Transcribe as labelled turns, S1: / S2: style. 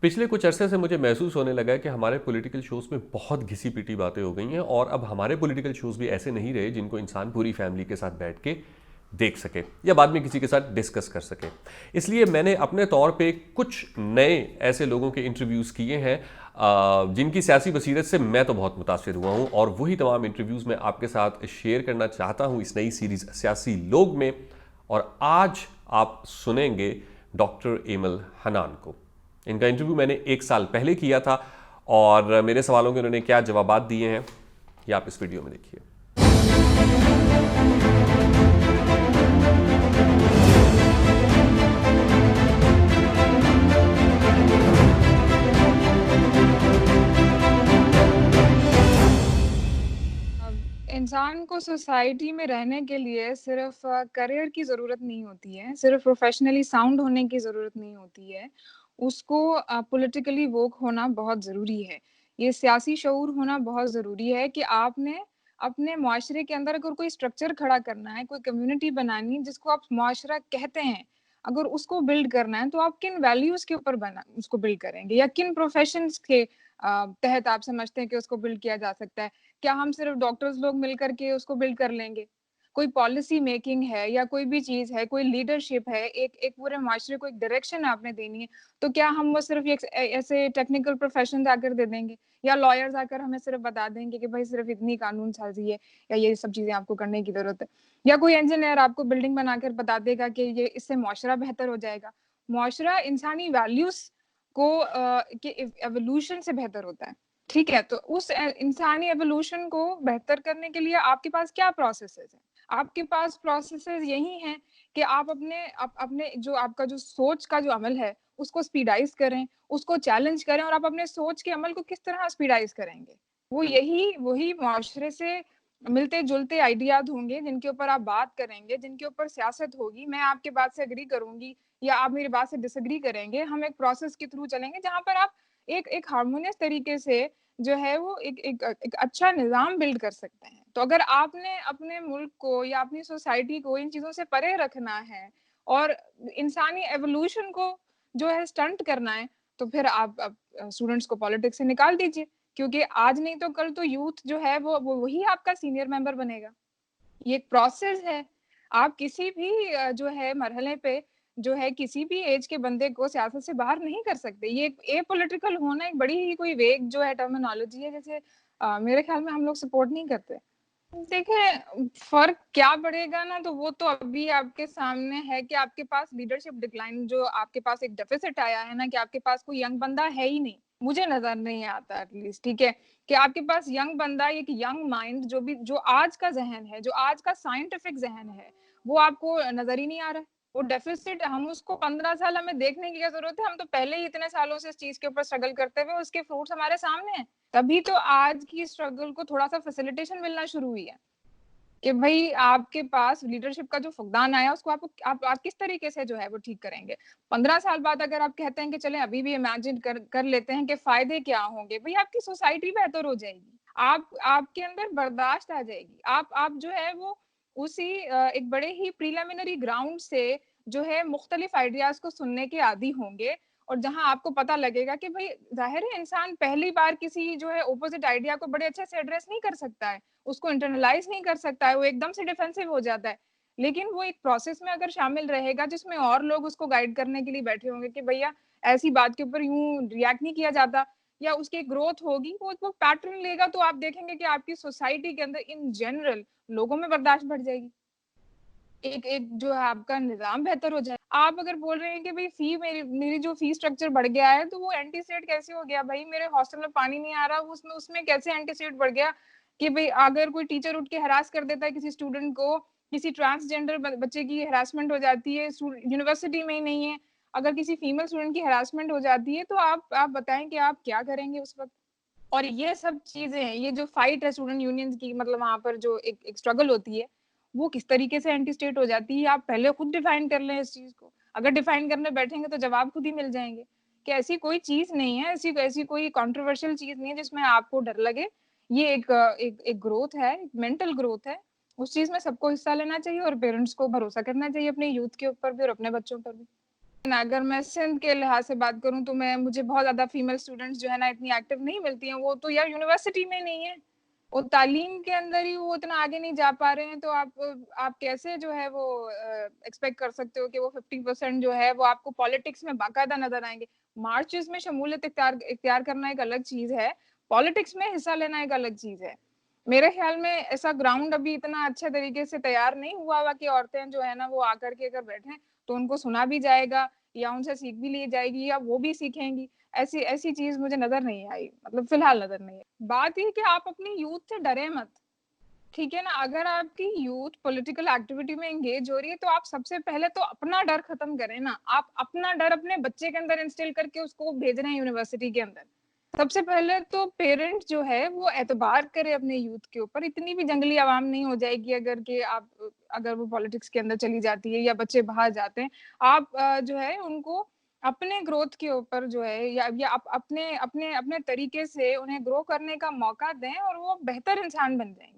S1: पिछले कुछ अरसे से मुझे महसूस होने लगा है कि हमारे पॉलिटिकल शोज़ में बहुत घिसी-पिटी बातें हो गई हैं और अब हमारे पॉलिटिकल शोज़ भी ऐसे नहीं रहे जिनको इंसान पूरी फैमिली के साथ बैठ के देख सके या बाद में किसी के साथ डिस्कस कर सके। इसलिए मैंने अपने तौर पे कुछ नए ऐसे लोगों के इंटरव्यूज़ किए हैं जिनकी सियासी बसीरत से मैं तो बहुत मुतासिर हुआ हूँ और वही तमाम इंटरव्यूज़ मैं आपके साथ शेयर करना चाहता हूँ इस नई सीरीज़ सियासी लोग में। और आज आप सुनेंगे डॉक्टर एमल हनान को। इनका इंटरव्यू मैंने 1 साल पहले किया था और मेरे सवालों के उन्होंने क्या जवाबात दिए हैं ये आप इस वीडियो में देखिए।
S2: इंसान को सोसाइटी में रहने के लिए सिर्फ करियर की ज़रूरत नहीं होती है, सिर्फ प्रोफ़ेशनली साउंड होने की ज़रूरत नहीं होती है। उसको पॉलिटिकली वोक होना बहुत ज़रूरी है। ये सियासी शऊर होना बहुत ज़रूरी है कि आपने अपने मुआशरे के अंदर अगर कोई स्ट्रक्चर खड़ा करना है, कोई कम्युनिटी बनानी है जिसको आप मुआशरा कहते हैं, अगर उसको बिल्ड करना है तो आप किन वैल्यूज़ के ऊपर बना उसको बिल्ड करेंगे या किन प्रोफ़ेशंस के तहत आप समझते हैं कि उसको बिल्ड किया जा सकता है? क्या हम सिर्फ डॉक्टर्स लोग मिल कर के उसको बिल्ड कर लेंगे? कोई पॉलिसी मेकिंग है या कोई भी चीज़ है, कोई लीडरशिप है, एक एक पूरे माशरे को एक डायरेक्शन आपने देनी है, तो क्या हम वो सिर्फ एक ऐसे टेक्निकल प्रोफेशन्स आकर दे देंगे? या लॉयर्स आकर हमें सिर्फ बता देंगे कि भाई सिर्फ इतनी कानून साज़ी है या ये सब चीज़ें आपको करने की ज़रूरत है? या कोई इंजीनियर आपको बिल्डिंग बनाकर बता देगा कि ये इससे मुआशरा बेहतर हो जाएगा? मुआशरा इंसानी वैल्यूज़ को के एवोल्यूशन से बेहतर होता है। ठीक है, तो उस इंसानी एवोल्यूशन को बेहतर करने के लिए आपके पास क्या प्रोसेसेस हैं? आपके पास प्रोसेसेस यही हैं कि आप अपने जो आपका जो सोच का जो अमल है, उसको स्पीडाइज़ करें, उसको चैलेंज करें और आप अपने सोच के अमल को किस तरह स्पीडाइज़ करेंगे? वो यही वही मुआशरे से मिलते-जुलते आइडियाज़ होंगे, जिनके ऊपर आप बात करेंगे, जिनके ऊपर सियासत होगी। मैं आपकी बात से एग्री करूँगी या आप मेरी बात से डिसएग्री करेंगे। हम एक प्रोसेस के थ्रू चलेंगे, जहाँ पर आप एक हार्मोनियस तरीके से जो है वो एक अच्छा निज़ाम बिल्ड कर सकते हैं। तो अगर आपने अपने मुल्क को या अपनी सोसाइटी को इन चीज़ों से परे रखना है और इंसानी एवोल्यूशन को जो है स्टंट करना है, तो फिर आप स्टूडेंट्स को पॉलिटिक्स से निकाल दीजिए। क्योंकि आज नहीं तो कल तो यूथ जो है वो वही आपका सीनियर मेंबर बनेगा। ये एक प्रोसेस है। आप किसी भी जो है मरहले पे जो है किसी भी एज के बंदे को सियासत से बाहर नहीं कर सकते। ये एक एपॉलिटिकल होना एक बड़ी ही कोई वेग जो है टर्मिनोलॉजी है जिसे मेरे ख्याल में हम लोग सपोर्ट नहीं करते। देखिए, फ़र्क क्या पड़ेगा ना तो वो तो अभी आपके सामने है कि आपके पास लीडरशिप डिक्लाइन जो आपके पास एक डेफ़िसिट आया है ना कि आपके पास कोई यंग बंदा है ही नहीं। मुझे नज़र नहीं आता एटलीस्ट ठीक है, कि आपके पास यंग बंदा एक यंग माइंड जो आज का ज़हन है, जो आज का साइंटिफिक ज़हन है, वो आपको नज़र ही नहीं आ रहा है। वो डेफ़िसिट हम उसको 15 साल हमें देखने की क्या ज़रूरत है? हम तो पहले ही इतने सालों से इस चीज़ के ऊपर स्ट्रगल करते हुए उसके फ्रूट्स हमारे सामने हैं। तभी तो आज की स्ट्रगल को थोड़ा-सा फैसिलिटेशन मिलना शुरू हुई है, कि भई आपके पास लीडरशिप का जो फुकदान आया उसको आप किस तरीके से जो है वो ठीक करेंगे। 15 साल बाद अगर आप कहते हैं कि चलें अभी भी इमेजिन कर कर लेते हैं कि फ़ायदे क्या होंगे, भई आपकी सोसाइटी बेहतर हो जाएगी। आपके अंदर बर्दाश्त आ जाएगी। आप जो है वो उसी एक बड़े ही प्रिलिमिनरी ग्राउंड से जो है मुख्तलिफ आइडियाज़ को सुनने के आदी होंगे और जहाँ आपको पता लगेगा कि भई ज़ाहिर है इंसान पहली बार किसी जो है अपोज़िट आइडिया को बड़े अच्छे से एड्रेस नहीं कर सकता है। उसको इंटरनलाइज़ नहीं कर सकता है, वो एकदम से डिफेंसिव हो जाता है। लेकिन वो एक प्रोसेस में अगर शामिल रहेगा जिसमें और लोग उसको गाइड करने के लिए बैठे होंगे कि भैया ऐसी बात के ऊपर यूँ रिएक्ट नहीं किया जाता या उसकी ग्रोथ होगी, वो पैटर्न लेगा तो आप देखेंगे कि आपकी सोसाइटी के अंदर इन जनरल लोगों में बर्दाश्त बढ़ जाएगी। एक एक जो है आपका निज़ाम बेहतर हो जाए। आप अगर बोल रहे हैं कि भई फ़ी मेरी मेरी जो फ़ी स्ट्रक्चर बढ़ गया है, तो वो एंटी स्टेट कैसे हो गया? भई मेरे हॉस्टल में पानी नहीं आ रहा, उसमें उसमें कैसे एंटी स्टेट बढ़ गया? कि भई अगर कोई टीचर उठ के हैरास कर देता है किसी स्टूडेंट को, किसी ट्रांसजेंडर बच्चे की हैरेसमेंट हो जाती है, यूनिवर्सिटी में ही नहीं है, अगर किसी फीमेल स्टूडेंट की हैरेसमेंट हो जाती है, तो आप बताएँ कि आप क्या करेंगे उस वक़्त? और ये सब चीज़ें हैं, ये जो फाइट है स्टूडेंट यूनियंस की मतलब वहाँ पर जो एक स्ट्रगल होती है, वो किस तरीके से एंटी स्टेट हो जाती है, आप पहले खुद डिफाइन कर लें इस चीज़ को। अगर डिफाइन करने बैठेंगे तो जवाब खुद ही मिल जाएँगे, कि ऐसी कोई चीज़ नहीं है, ऐसी ऐसी कोई कंट्रोवर्शियल चीज़ नहीं है जिसमें आपको डर लगे। ये एक ग्रोथ है, एक मेंटल ग्रोथ है, उस चीज़ में सबको हिस्सा लेना चाहिए और पेरेंट्स को भरोसा करना चाहिए अपने यूथ के ऊपर भी और अपने बच्चों पर भी। ना अगर मैं सिंध के लिहाज से बात करूँ तो मैं मुझे बहुत ज़्यादा फीमेल स्टूडेंट्स जो है ना इतनी एक्टिव नहीं मिलती हैं, वो तो या यूनिवर्सिटी में नहीं है, वो तालीम के अंदर ही वो उतना आगे नहीं जा पा रहे हैं, तो आप कैसे जो है वो एक्सपेक्ट कर सकते हो कि वो 50% जो है वो आपको पॉलिटिक्स में बाकायदा नज़र आएँगे। मार्चेज़ में शमूलियत इख्तियार करना एक अलग चीज़ है, पॉलिटिक्स में हिस्सा लेना एक अलग चीज़ है। मेरे ख़्याल में ऐसा ग्राउंड अभी इतना अच्छे तरीके से तैयार नहीं हुआ हुआ कि औरतें जो है ना वो आकर के अगर बैठें, तो उनको सुना भी जाएगा या उनसे सीख भी ली जाएगी या वो भी सीखेंगी। ऐसी ऐसी चीज़ मुझे नज़र नहीं आई, मतलब फ़िलहाल नज़र नहीं आई। बात ये कि आप अपनी यूथ से डरे मत, ठीक है ना? अगर आपकी यूथ पॉलिटिकल एक्टिविटी में एंगेज हो रही है, तो आप सबसे पहले तो अपना डर खत्म करें ना। आप अपना डर अपने बच्चे के अंदर इंस्टिल करके उसको भेज रहे हैं यूनिवर्सिटी के अंदर। सबसे पहले तो पेरेंट जो है वो एतबार करे अपने यूथ के ऊपर, इतनी भी जंगली आवाम नहीं हो जाएगी अगर वो पॉलिटिक्स के अंदर चली जाती है या बच्चे बाहर जाते हैं। आप जो है उनको अपने ग्रोथ के ऊपर जो है या आप अपने अपने अपने तरीके से उन्हें ग्रो करने का मौका दें और वो बेहतर इंसान बन जाएँगे।